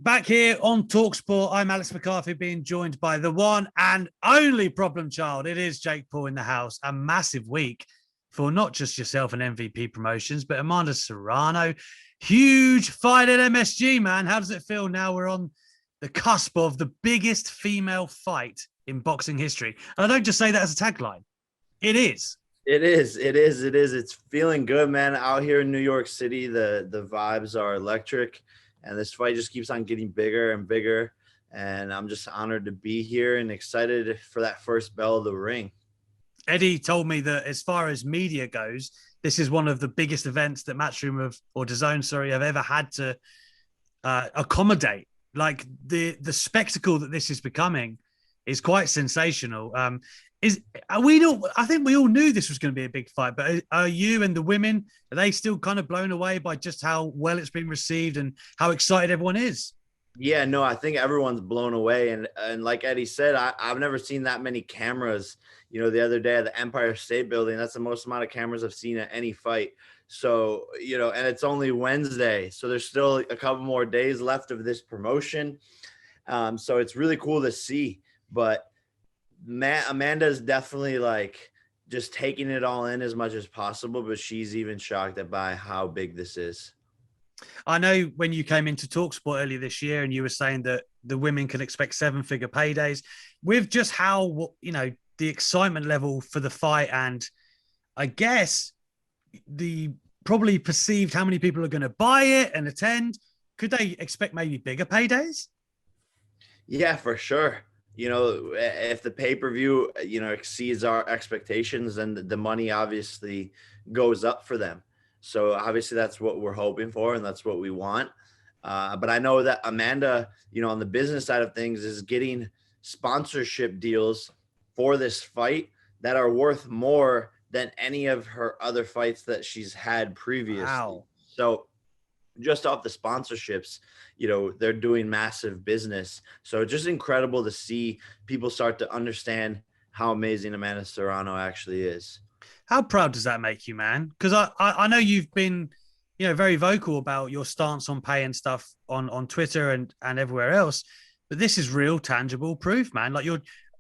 Back here on talkSPORT, I'm Alex McCarthy, being joined by the one and only problem child. It is Jake Paul in the house. A massive week for not just yourself and MVP promotions, but Amanda Serrano. Huge fight at MSG, man. How does it feel now we're on the cusp of the biggest female fight in boxing history? And I don't just say that as a tagline. It is. It is. It's feeling good, man. Out here in New York City, the vibes are electric. And this fight just keeps on getting bigger and bigger. And I'm just honored to be here and excited for that first bell of the ring. Eddie told me that as far as media goes, this is one of the biggest events that Matchroom or DAZN, have ever had to accommodate. Like the spectacle that this is becoming is quite sensational. I think we all knew this was going to be a big fight, but are you and the women, are they still kind of blown away by just how well it's been received and how excited everyone is? Yeah, no, I think everyone's blown away. And like Eddie said, I've never seen that many cameras. The other day at the Empire State Building, that's the most amount of cameras I've seen at any fight. So, and it's only Wednesday. So there's still a couple more days left of this promotion. So it's really cool to see. But Amanda's definitely like just taking it all in as much as possible, but she's even shocked by how big this is. I know when you came into talkSPORT earlier this year and you were saying that the women can expect 7-figure paydays with just how, the excitement level for the fight. And I guess the probably perceived how many people are going to buy it and attend. Could they expect maybe bigger paydays? Yeah, for sure. If the pay-per-view, exceeds our expectations, then the money obviously goes up for them. So obviously that's what we're hoping for and that's what we want. But I know that Amanda, on the business side of things is getting sponsorship deals for this fight that are worth more than any of her other fights that she's had previously. Wow. So just off the sponsorships, they're doing massive business. So just incredible to see people start to understand how amazing Amanda Serrano actually is. How proud does that make you, man? Because I know you've been, very vocal about your stance on pay and stuff on Twitter and everywhere else. But this is real, tangible proof, man. Like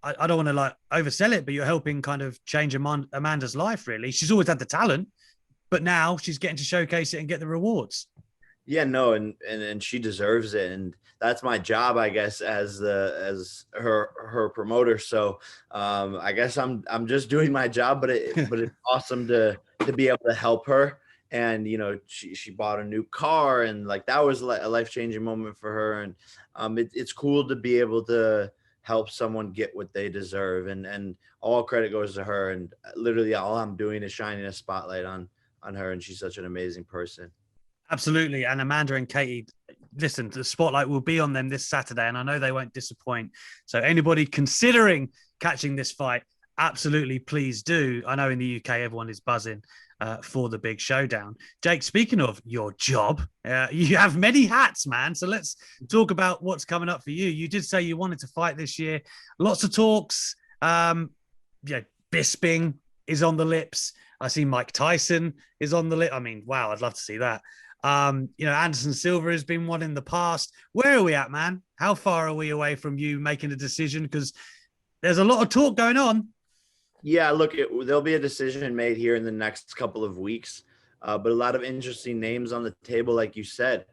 I don't want to like oversell it, but you're helping kind of change Amanda's life, really. She's always had the talent, but now she's getting to showcase it and get the rewards. Yeah, no, and she deserves it, and that's my job, I guess, as her promoter. So, I guess I'm just doing my job, but it's awesome to be able to help her. And she bought a new car, and like that was a life-changing moment for her. And it's cool to be able to help someone get what they deserve, and all credit goes to her. And literally, all I'm doing is shining a spotlight on her, and she's such an amazing person. Absolutely. And Amanda and Katie, listen, the spotlight will be on them this Saturday, and I know they won't disappoint. So anybody considering catching this fight, absolutely, please do. I know in the UK, everyone is buzzing for the big showdown. Jake, speaking of your job, you have many hats, man. So let's talk about what's coming up for you. You did say you wanted to fight this year. Lots of talks. Bisping is on the lips. I see Mike Tyson is on the list. I mean, wow, I'd love to see that. Anderson Silva has been one in the past. Where are we at, man? How far are we away from you making a decision? Because there's a lot of talk going on. Yeah, look, there'll be a decision made here in the next couple of weeks, but a lot of interesting names on the table, like you said.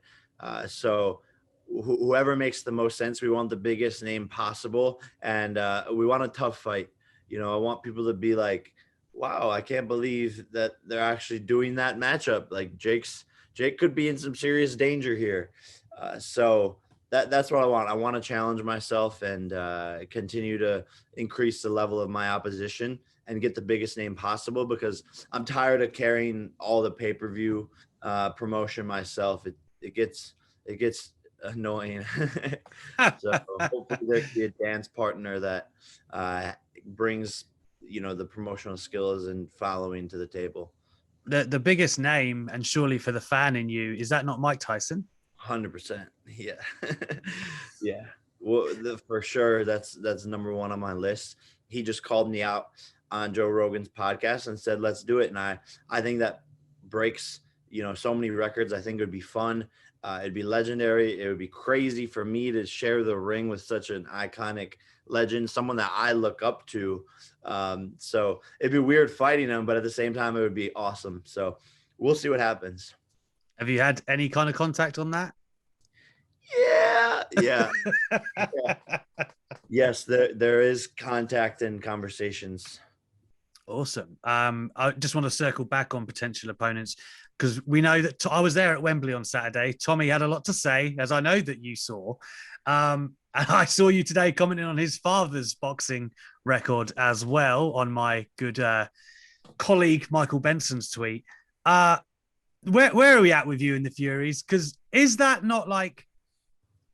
So whoever makes the most sense, we want the biggest name possible, and we want a tough fight. I want people to be like, wow, I can't believe that they're actually doing that matchup. Like Jake could be in some serious danger here. So that's what I want. I want to challenge myself and continue to increase the level of my opposition and get the biggest name possible, because I'm tired of carrying all the pay-per-view promotion myself. It gets annoying. So hopefully there can be a dance partner that brings the promotional skills and following to the table. The biggest name, and surely for the fan in you, is that not Mike Tyson? 100%. Yeah. Yeah. Well, for sure. That's number one on my list. He just called me out on Joe Rogan's podcast and said, let's do it. And I think that breaks, so many records. I think it would be fun. It'd be legendary. It would be crazy for me to share the ring with such an iconic legend, someone that I look up to. So it'd be weird fighting him, but at the same time, it would be awesome. So we'll see what happens. Have you had any kind of contact on that? Yeah. Yes, there is contact and conversations. Awesome. I just want to circle back on potential opponents because we know that I was there at Wembley on Saturday. Tommy had a lot to say, as I know that you saw. And I saw you today commenting on his father's boxing record as well on my good colleague Michael Benson's tweet. Where are we at with you in the Furies? Because is that not like?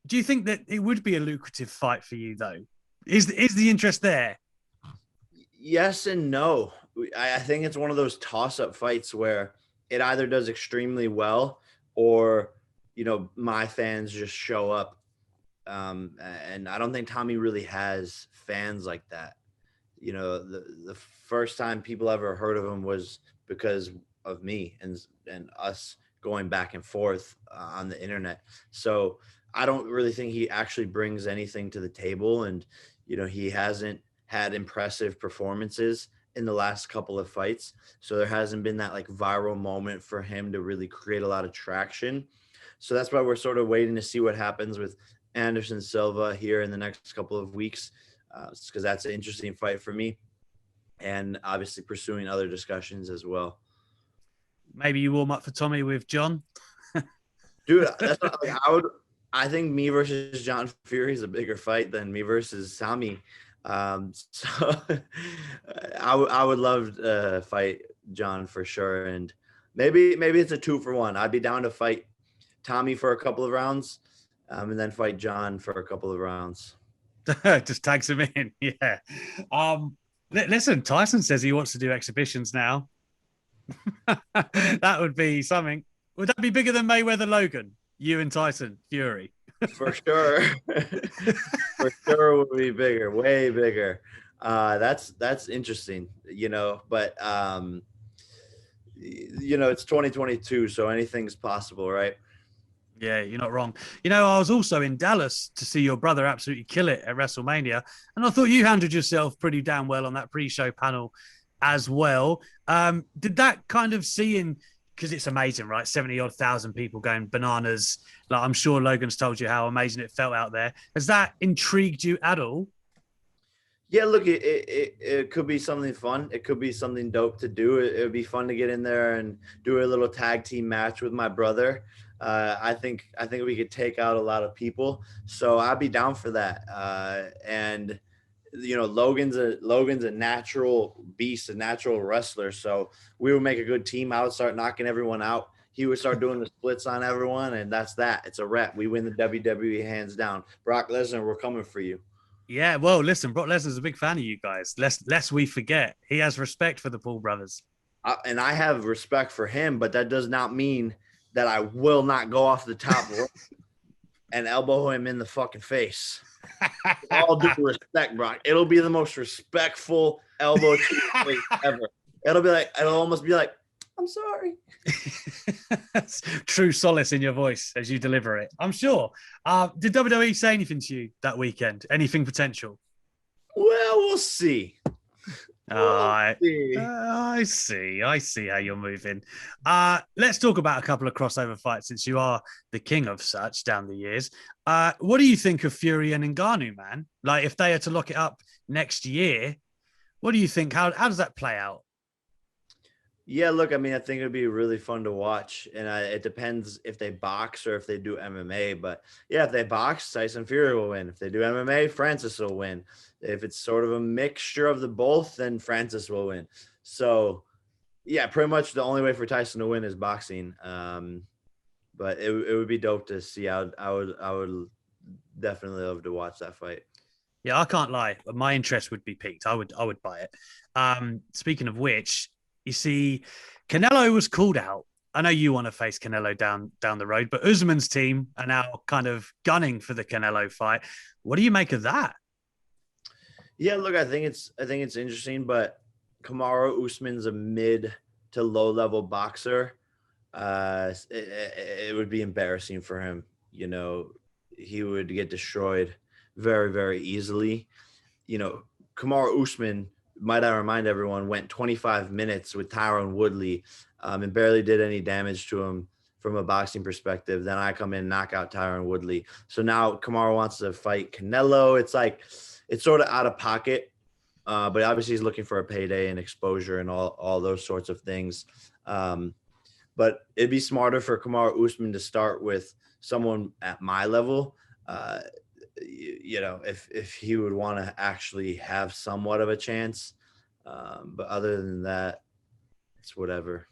Do you think that it would be a lucrative fight for you though? Is the interest there? Yes and no. I think it's one of those toss-up fights where it either does extremely well or, my fans just show up. And I don't think Tommy really has fans like that. The first time people ever heard of him was because of me and us going back and forth on the internet. So I don't really think he actually brings anything to the table. And, he hasn't had impressive performances in the last couple of fights. So there hasn't been that like viral moment for him to really create a lot of traction. So that's why we're sort of waiting to see what happens with Anderson Silva here in the next couple of weeks, because that's an interesting fight for me. And obviously pursuing other discussions as well. Maybe you warm up for Tommy with John. Dude, that's not, like, I think me versus John Fury is a bigger fight than me versus Tommy. So I would love to fight John for sure. And maybe it's a 2-for-1. I'd be down to fight Tommy for a couple of rounds, and then fight John for a couple of rounds. Just tags him in. Yeah. Listen, Tyson says he wants to do exhibitions now. That would be something. Would that be bigger than Mayweather Logan? You and Tyson Fury. For sure. For sure would be bigger, way bigger. That's interesting, but it's 2022, so anything's possible, right? Yeah, you're not wrong. I was also in Dallas to see your brother absolutely kill it at WrestleMania, and I thought you handled yourself pretty damn well on that pre-show panel as well. Did that kind of seeing, because it's amazing, right? 70-odd thousand people going bananas. Like, I'm sure Logan's told you how amazing it felt out there. Has that intrigued you at all? Yeah, look, it could be something fun. It could be something dope to do. It would be fun to get in there and do a little tag team match with my brother. I think we could take out a lot of people. So I'd be down for that. And Logan's a natural beast, a natural wrestler. So we would make a good team. I would start knocking everyone out. He would start doing the splits on everyone, and that's that. It's a wrap. We win the WWE hands down. Brock Lesnar, we're coming for you. Yeah, well, listen, Brock Lesnar's a big fan of you guys. Lest we forget, he has respect for the Paul brothers. And I have respect for him, but that does not mean that I will not go off the top and elbow him in the fucking face. All due respect, Brock. It'll be the most respectful elbow to the face ever. It'll almost be like, I'm sorry. True solace in your voice as you deliver it, I'm sure. Did WWE say anything to you that weekend? Anything potential? Well, we'll see. I see how you're moving. Let's talk about a couple of crossover fights since you are the king of such down the years. What do you think of Fury and Ngannou, man? Like, if they are to lock it up next year, what do you think? How does that play out? Yeah, look, I mean, I think it'd be really fun to watch, and it depends if they box or if they do MMA. But yeah, if they box, Tyson Fury will win. If they do MMA, Francis will win. If it's sort of a mixture of the both, then Francis will win. So yeah, pretty much the only way for Tyson to win is boxing. But it would be dope to see. I would definitely love to watch that fight. Yeah, I can't lie. My interest would be piqued. I would buy it. Speaking of which, you see, Canelo was called out. I know you want to face Canelo down the road, but Usman's team are now kind of gunning for the Canelo fight. What do you make of that? Yeah, look, I think it's interesting, but Kamaru Usman's a mid to low level boxer. it would be embarrassing for him. You know, he would get destroyed very, very easily. You know, Kamaru Usman, might I remind everyone, went 25 minutes with Tyron Woodley, and barely did any damage to him from a boxing perspective. Then I come in, knock out Tyron Woodley. So now Kamaru wants to fight Canelo. It's like, it's sort of out of pocket, but obviously he's looking for a payday and exposure and all those sorts of things. But it'd be smarter for Kamaru Usman to start with someone at my level. You know, if he would want to actually have somewhat of a chance. But other than that, it's whatever.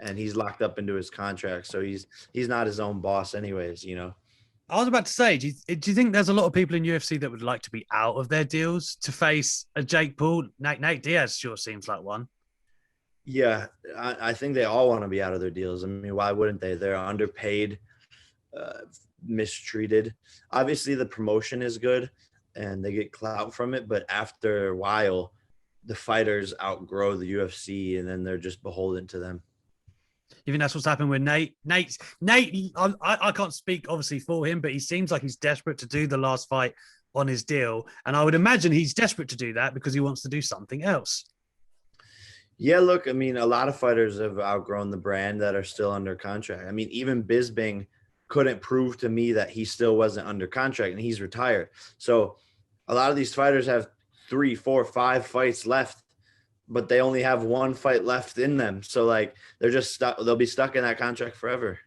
And he's locked up into his contract, so he's not his own boss, anyways. You know. I was about to say, do you think there's a lot of people in UFC that would like to be out of their deals to face a Jake Paul? Nate Diaz sure seems like one. Yeah, I think they all want to be out of their deals. I mean, why wouldn't they? They're underpaid, uh, mistreated. Obviously, the promotion is good and they get clout from it, but after a while, the fighters outgrow the UFC and then they're just beholden to them. You think that's what's happened with Nate? Nate. I can't speak obviously for him, but he seems like he's desperate to do the last fight on his deal, and I would imagine he's desperate to do that because he wants to do something else. Yeah, look, I mean, a lot of fighters have outgrown the brand that are still under contract. I mean, even Bisbing couldn't prove to me that he still wasn't under contract and he's retired. So a lot of these fighters have 3, 4, 5 fights left, but they only have one fight left in them. So like they're just stuck, they'll be stuck in that contract forever.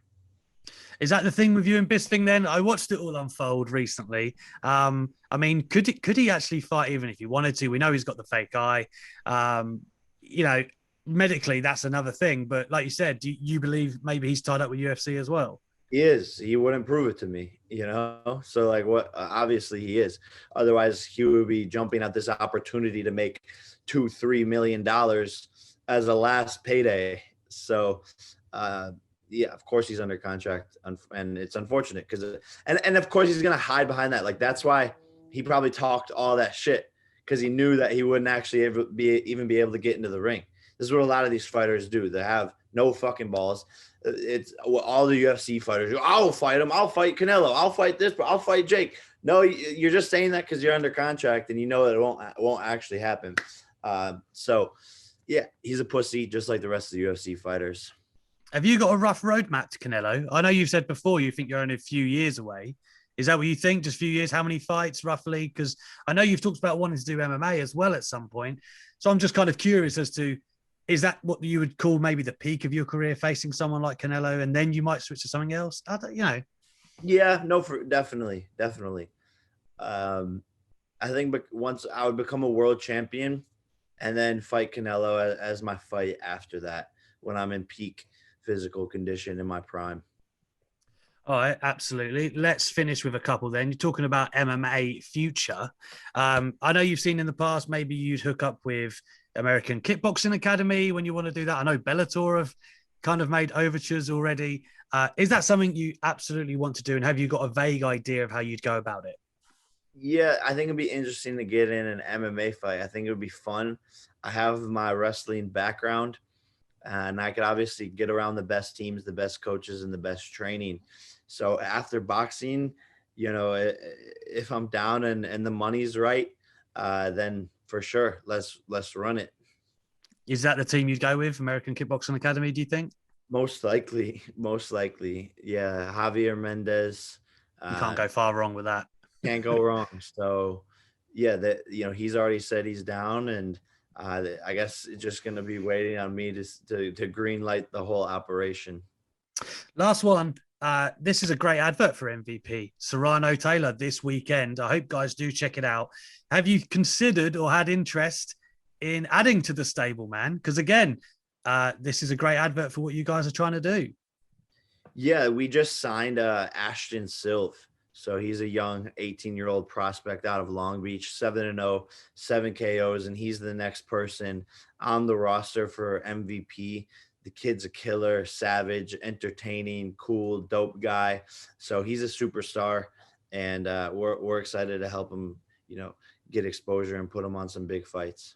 Is that the thing with you and Bisping then? I watched it all unfold recently. I mean, could he actually fight even if he wanted to? We know he's got the fake eye. Um, you know, medically that's another thing. But like you said, do you believe maybe he's tied up with UFC as well? He is. He wouldn't prove it to me, you know? So, like, what? Obviously, he is. Otherwise, he would be jumping at this opportunity to make $2-3 million as a last payday. So, yeah, of course he's under contract, and it's unfortunate because, and of course he's gonna hide behind that. Like that's why he probably talked all that shit because he knew that he wouldn't actually even be able to get into the ring. This is what a lot of these fighters do. They have no fucking balls. It's all the UFC fighters. I'll fight him. I'll fight Canelo. I'll fight this, but I'll fight Jake. No, you're just saying that because you're under contract and you know that it won't actually happen. So, yeah, he's a pussy just like the rest of the UFC fighters. Have you got a rough roadmap to Canelo? I know you've said before you think you're only a few years away. Is that what you think? Just a few years? How many fights roughly? Because I know you've talked about wanting to do MMA as well at some point. So I'm just kind of curious as to, is that what you would call maybe the peak of your career, facing someone like Canelo, and then you might switch to something else? I don't, you know. Yeah, no, definitely. I think once I would become a world champion and then fight Canelo as my fight after that when I'm in peak physical condition in my prime. All right, absolutely. Let's finish with a couple then. You're talking about MMA future. I know you've seen in the past, maybe you'd hook up with American Kickboxing Academy when you want to do that. I know Bellator have kind of made overtures already. Is that something you absolutely want to do? And have you got a vague idea of how you'd go about it? Yeah, I think it'd be interesting to get in an MMA fight. I think it would be fun. I have my wrestling background, and I could obviously get around the best teams, the best coaches, and the best training. So after boxing, you know, if I'm down and the money's right, then for sure, let's run it. Is that the team you'd go with, American Kickboxing Academy, do you think? Most likely, yeah. Javier Mendez, You can't uh, go far wrong with that. can't go wrong. So, yeah, that he's already said he's down, and I guess it's just gonna be waiting on me to green light the whole operation. Last one. This is a great advert for MVP. Serrano Taylor this weekend. I hope guys do check it out. Have you considered or had interest in adding to the stable, man? Because again, this is a great advert for what you guys are trying to do. Yeah, we just signed Ashton Sylve. So he's a young 18-year-old prospect out of Long Beach, 7-0, 7 KOs, and he's the next person on the roster for MVP. The kid's a killer, savage, entertaining, cool, dope guy. So he's a superstar, and we're excited to help him, get exposure and put him on some big fights.